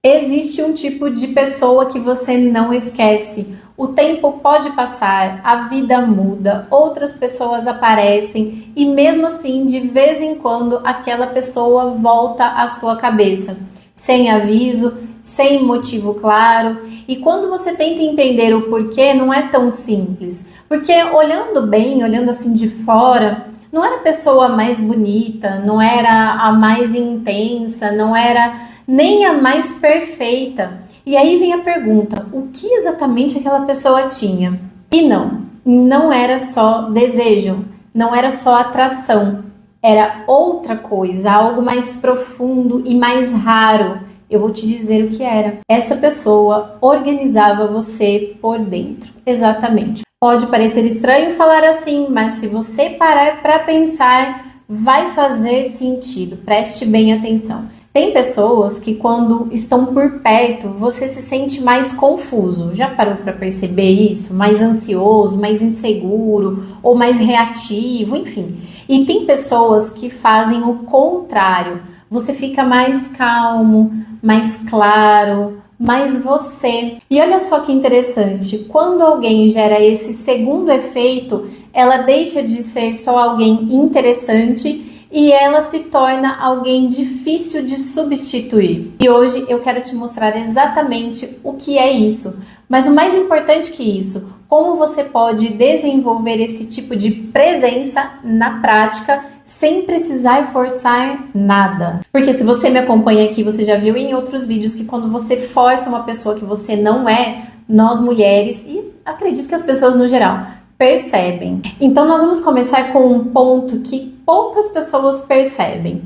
Existe um tipo de pessoa que você não esquece. O tempo pode passar, a vida muda, outras pessoas aparecem e mesmo assim, de vez em quando, aquela pessoa volta à sua cabeça, sem aviso, sem motivo claro. E quando você tenta entender o porquê, não é tão simples. Porque olhando bem, olhando assim de fora, não era a pessoa mais bonita, não era a mais intensa, não era nem a mais perfeita. E aí vem a pergunta: o que exatamente aquela pessoa tinha? E não era só desejo, não era só atração, era outra coisa, algo mais profundo e mais raro. Eu vou te dizer o que era. Essa pessoa organizava você por dentro. Exatamente. Pode parecer estranho falar assim, mas se você parar para pensar, vai fazer sentido. Preste bem atenção. Tem pessoas que quando estão por perto, você se sente mais confuso. Já parou para perceber isso? Mais ansioso, mais inseguro ou mais reativo, enfim. E tem pessoas que fazem o contrário. Você fica mais calmo, mais claro, mais você. E olha só que interessante, quando alguém gera esse segundo efeito, ela deixa de ser só alguém interessante e ela se torna alguém difícil de substituir. E hoje eu quero te mostrar exatamente o que é isso. Mas o mais importante que isso, como você pode desenvolver esse tipo de presença na prática sem precisar forçar nada. Porque se você me acompanha aqui, você já viu em outros vídeos que quando você força uma pessoa que você não é, nós mulheres, e acredito que as pessoas no geral, percebem. Então nós vamos começar com um ponto que poucas pessoas percebem.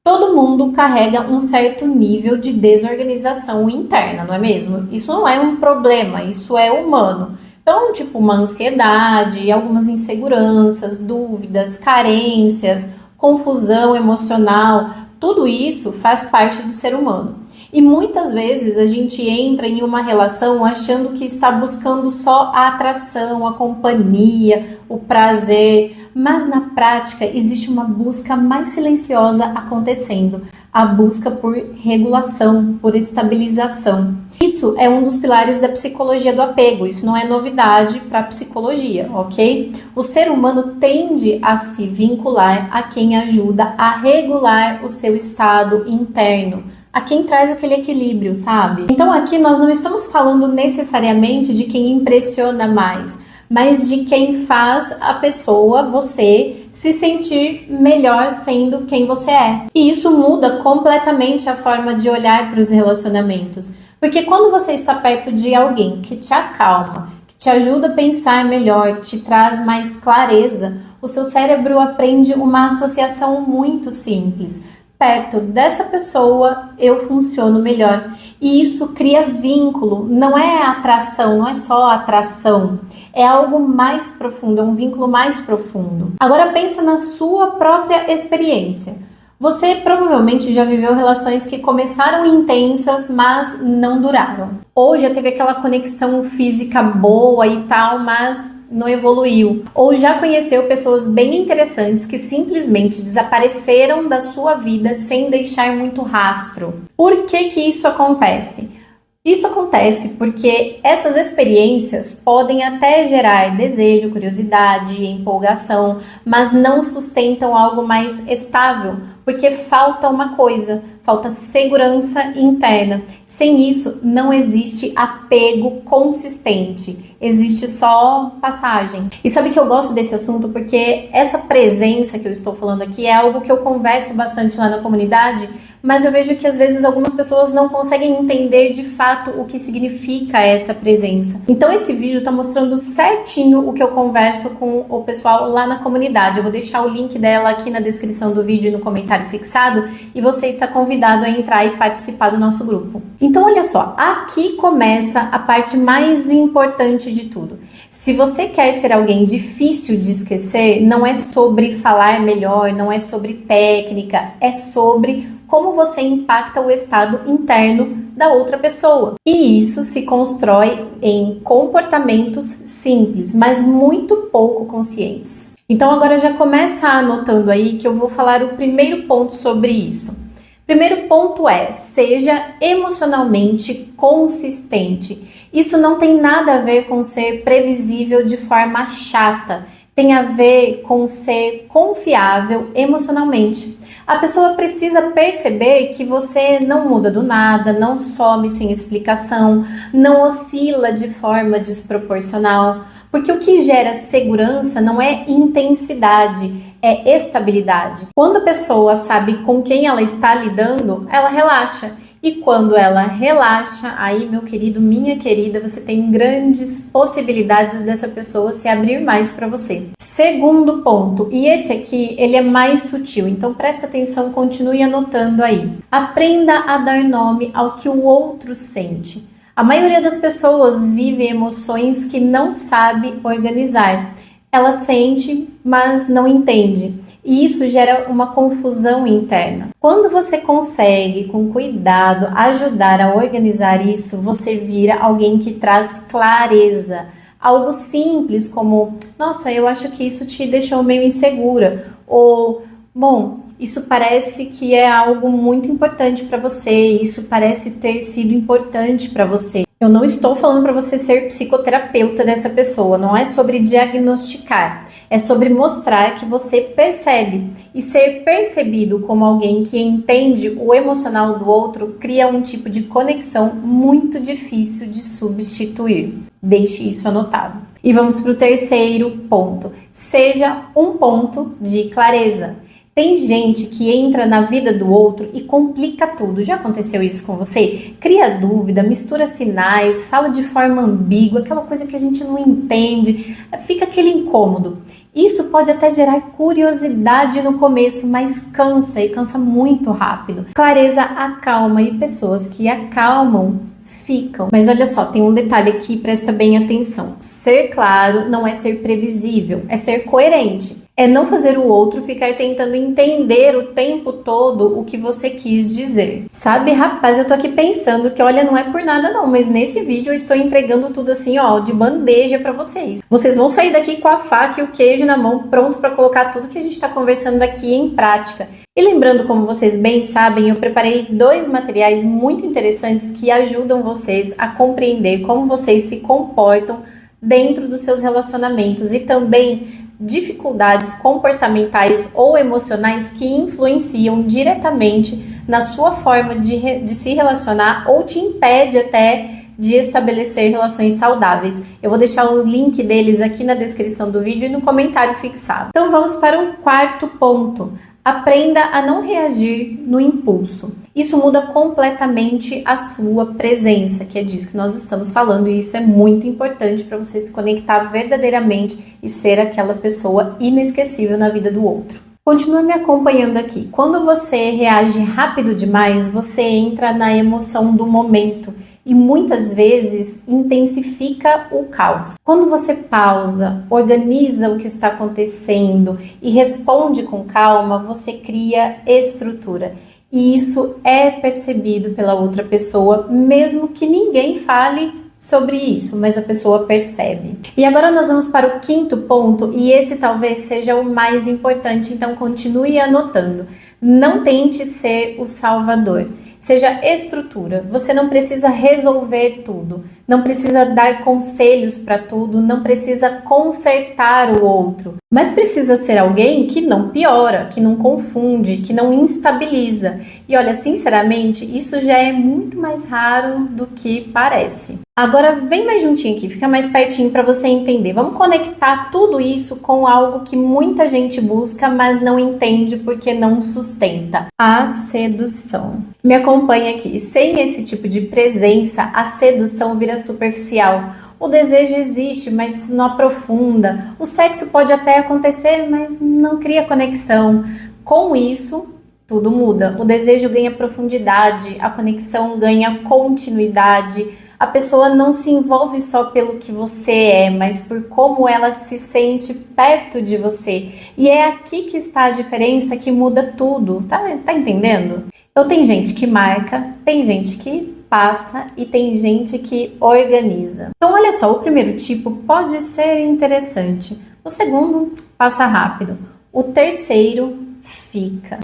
Todo mundo carrega um certo nível de desorganização interna, não é mesmo? Isso não é um problema, isso é humano. Então, tipo, uma ansiedade, algumas inseguranças, dúvidas, carências, confusão emocional, tudo isso faz parte do ser humano. E muitas vezes a gente entra em uma relação achando que está buscando só a atração, a companhia, o prazer, mas na prática existe uma busca mais silenciosa acontecendo, a busca por regulação, por estabilização. Isso é um dos pilares da psicologia do apego, isso não é novidade para a psicologia, ok? O ser humano tende a se vincular a quem ajuda a regular o seu estado interno, a quem traz aquele equilíbrio, sabe? Então aqui nós não estamos falando necessariamente de quem impressiona mais, mas de quem faz a pessoa, você, se sentir melhor sendo quem você é. E isso muda completamente a forma de olhar para os relacionamentos. Porque quando você está perto de alguém que te acalma, que te ajuda a pensar melhor, que te traz mais clareza, o seu cérebro aprende uma associação muito simples. Perto dessa pessoa eu funciono melhor. E isso cria vínculo, não é atração, não é só atração, é algo mais profundo, é um vínculo mais profundo. Agora pensa na sua própria experiência. Você provavelmente já viveu relações que começaram intensas, mas não duraram. Ou já teve aquela conexão física boa e tal, mas não evoluiu. Ou já conheceu pessoas bem interessantes que simplesmente desapareceram da sua vida sem deixar muito rastro. Por que isso acontece? Isso acontece porque essas experiências podem até gerar desejo, curiosidade, empolgação, mas não sustentam algo mais estável, porque falta uma coisa, falta segurança interna. Sem isso, não existe apego consistente, existe só passagem. E sabe que eu gosto desse assunto porque essa presença que eu estou falando aqui é algo que eu converso bastante lá na comunidade, mas eu vejo que às vezes algumas pessoas não conseguem entender de fato o que significa essa presença. Então esse vídeo está mostrando certinho o que eu converso com o pessoal lá na comunidade. Eu vou deixar o link dela aqui na descrição do vídeo e no comentário fixado, e você está convidado a entrar e participar do nosso grupo. Então olha só, aqui começa a parte mais importante de tudo. Se você quer ser alguém difícil de esquecer, não é sobre falar melhor, não é sobre técnica, é sobre como você impacta o estado interno da outra pessoa. E isso se constrói em comportamentos simples, mas muito pouco conscientes. Então agora já começa anotando aí que eu vou falar o primeiro ponto sobre isso. Primeiro ponto é, seja emocionalmente consistente. Isso não tem nada a ver com ser previsível de forma chata, tem a ver com ser confiável emocionalmente. A pessoa precisa perceber que você não muda do nada, não some sem explicação, não oscila de forma desproporcional, porque o que gera segurança não é intensidade, é estabilidade. Quando a pessoa sabe com quem ela está lidando, ela relaxa. E quando ela relaxa, aí, meu querido, minha querida, você tem grandes possibilidades dessa pessoa se abrir mais para você. Segundo ponto, e esse aqui, ele é mais sutil, então presta atenção, continue anotando aí. Aprenda a dar nome ao que o outro sente. A maioria das pessoas vive emoções que não sabe organizar. Ela sente, mas não entende. E isso gera uma confusão interna. Quando você consegue, com cuidado, ajudar a organizar isso, você vira alguém que traz clareza. Algo simples como, nossa, eu acho que isso te deixou meio insegura. Ou, bom, isso parece que é algo muito importante para você. Isso parece ter sido importante para você. Eu não estou falando para você ser psicoterapeuta dessa pessoa. Não é sobre diagnosticar. É sobre mostrar que você percebe, e ser percebido como alguém que entende o emocional do outro cria um tipo de conexão muito difícil de substituir. Deixe isso anotado. E vamos para o terceiro ponto. Seja um ponto de clareza. Tem gente que entra na vida do outro e complica tudo. Já aconteceu isso com você? Cria dúvida, mistura sinais, fala de forma ambígua, aquela coisa que a gente não entende, fica aquele incômodo. Isso pode até gerar curiosidade no começo, mas cansa e cansa muito rápido. Clareza acalma e pessoas que acalmam ficam. Mas olha só, tem um detalhe aqui, presta bem atenção. Ser claro não é ser previsível, é ser coerente. É não fazer o outro ficar tentando entender o tempo todo o que você quis dizer. Sabe, rapaz, eu tô aqui pensando que, olha, não é por nada não, mas nesse vídeo eu estou entregando tudo assim, ó, de bandeja pra vocês. Vocês vão sair daqui com a faca e o queijo na mão, pronto pra colocar tudo que a gente tá conversando aqui em prática. E lembrando, como vocês bem sabem, eu preparei 2 materiais muito interessantes que ajudam vocês a compreender como vocês se comportam dentro dos seus relacionamentos e também dificuldades comportamentais ou emocionais que influenciam diretamente na sua forma de se relacionar ou te impede até de estabelecer relações saudáveis. Eu vou deixar o link deles aqui na descrição do vídeo e no comentário fixado. Então vamos para o quarto ponto. Aprenda a não reagir no impulso. Isso muda completamente a sua presença, que é disso que nós estamos falando, e isso é muito importante para você se conectar verdadeiramente e ser aquela pessoa inesquecível na vida do outro. Continua me acompanhando aqui. Quando você reage rápido demais, você entra na emoção do momento e muitas vezes intensifica o caos. Quando você pausa, organiza o que está acontecendo e responde com calma, você cria estrutura. E isso é percebido pela outra pessoa, mesmo que ninguém fale sobre isso, mas a pessoa percebe. E agora nós vamos para o quinto ponto, e esse talvez seja o mais importante, então continue anotando. Não tente ser o salvador. Seja estrutura. Você não precisa resolver tudo, não precisa dar conselhos para tudo, não precisa consertar o outro, mas precisa ser alguém que não piora, que não confunde, que não instabiliza. E olha, sinceramente, isso já é muito mais raro do que parece. Agora vem mais juntinho aqui, fica mais pertinho para você entender. Vamos conectar tudo isso com algo que muita gente busca, mas não entende porque não sustenta. A sedução. Me acompanha aqui. Sem esse tipo de presença, a sedução vira superficial. O desejo existe, mas não aprofunda. O sexo pode até acontecer, mas não cria conexão. Com isso, tudo muda. O desejo ganha profundidade, a conexão ganha continuidade. A pessoa não se envolve só pelo que você é, mas por como ela se sente perto de você. E é aqui que está a diferença que muda tudo. Tá entendendo? Então tem gente que marca, tem gente que passa e tem gente que organiza. Então olha só, o primeiro tipo pode ser interessante. O segundo passa rápido. O terceiro fica.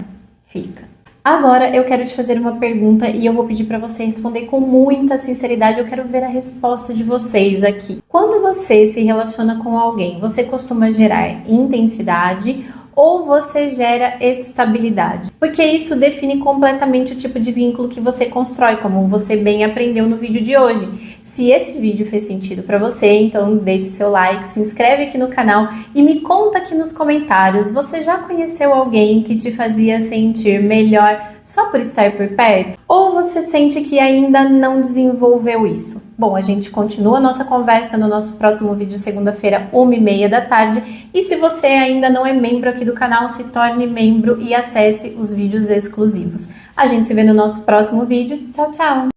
Agora eu quero te fazer uma pergunta e eu vou pedir para você responder com muita sinceridade. Eu quero ver a resposta de vocês aqui. Quando você se relaciona com alguém, você costuma gerar intensidade ou você gera estabilidade? Porque isso define completamente o tipo de vínculo que você constrói, como você bem aprendeu no vídeo de hoje. Se esse vídeo fez sentido para você, então deixe seu like, se inscreve aqui no canal e me conta aqui nos comentários, você já conheceu alguém que te fazia sentir melhor só por estar por perto? Ou você sente que ainda não desenvolveu isso? Bom, a gente continua a nossa conversa no nosso próximo vídeo, segunda-feira, 1h30 da tarde. E se você ainda não é membro aqui do canal, se torne membro e acesse os vídeos exclusivos. A gente se vê no nosso próximo vídeo. Tchau, tchau!